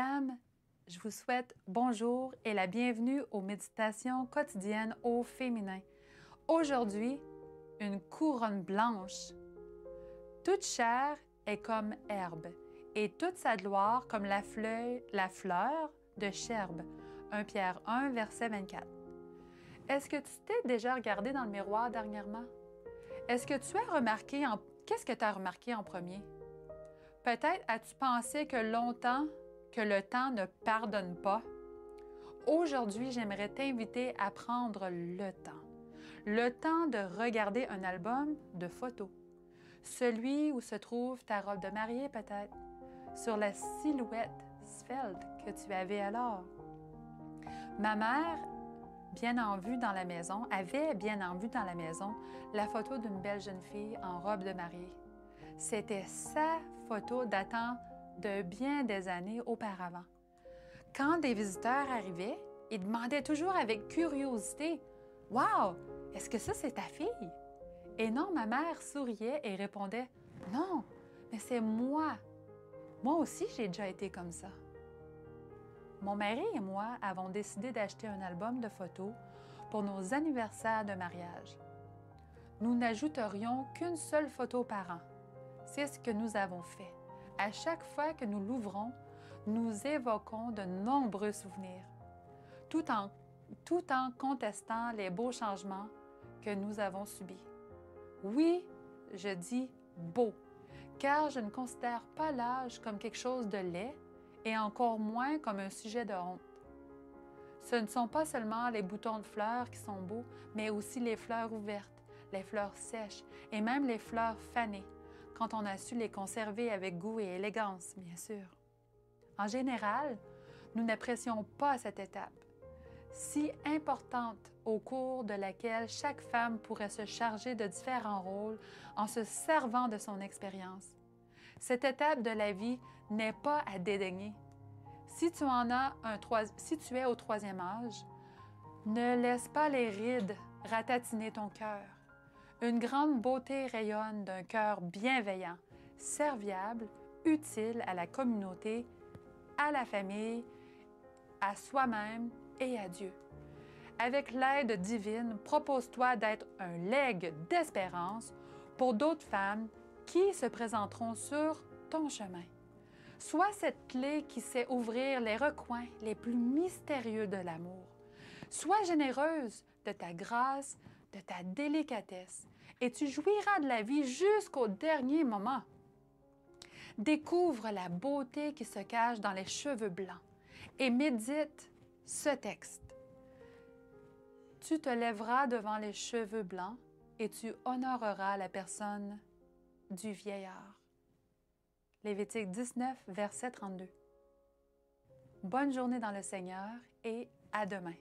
Mesdames, je vous souhaite bonjour et la bienvenue aux méditations quotidiennes au féminin. Aujourd'hui, une couronne blanche. Toute chair est comme herbe et toute sa gloire comme la fleur de Cherbe. 1 Pierre 1, verset 24. Est-ce que tu t'es déjà regardé dans le miroir dernièrement? Est-ce que tu as remarqué Qu'est-ce que tu as remarqué en premier? Peut-être as-tu pensé que le temps ne pardonne pas? Aujourd'hui, j'aimerais t'inviter à prendre le temps. Le temps de regarder un album de photos. Celui où se trouve ta robe de mariée peut-être, sur la silhouette svelte que tu avais alors. Ma mère, bien en vue dans la maison, avait bien en vue dans la maison la photo d'une belle jeune fille en robe de mariée. C'était sa photo datant de bien des années auparavant. Quand des visiteurs arrivaient, ils demandaient toujours avec curiosité « Wow! Est-ce que ça, c'est ta fille? » Et non, ma mère souriait et répondait « Non, mais c'est moi. Moi aussi, j'ai déjà été comme ça. » Mon mari et moi avons décidé d'acheter un album de photos pour nos anniversaires de mariage. Nous n'ajouterions qu'une seule photo par an. C'est ce que nous avons fait. À chaque fois que nous l'ouvrons, nous évoquons de nombreux souvenirs, tout en contestant les beaux changements que nous avons subis. Oui, je dis beau, car je ne considère pas l'âge comme quelque chose de laid et encore moins comme un sujet de honte. Ce ne sont pas seulement les boutons de fleurs qui sont beaux, mais aussi les fleurs ouvertes, les fleurs sèches et même les fleurs fanées, quand on a su les conserver avec goût et élégance, bien sûr. En général, nous n'apprécions pas cette étape, si importante au cours de laquelle chaque femme pourrait se charger de différents rôles en se servant de son expérience. Cette étape de la vie n'est pas à dédaigner. Si tu es au 3e âge, ne laisse pas les rides ratatiner ton cœur. Une grande beauté rayonne d'un cœur bienveillant, serviable, utile à la communauté, à la famille, à soi-même et à Dieu. Avec l'aide divine, propose-toi d'être un legs d'espérance pour d'autres femmes qui se présenteront sur ton chemin. Sois cette clé qui sait ouvrir les recoins les plus mystérieux de l'amour. Sois généreuse de ta grâce, de ta délicatesse, et tu jouiras de la vie jusqu'au dernier moment. Découvre la beauté qui se cache dans les cheveux blancs et médite ce texte. Tu te lèveras devant les cheveux blancs et tu honoreras la personne du vieillard. Lévitique 19, verset 32. Bonne journée dans le Seigneur et à demain.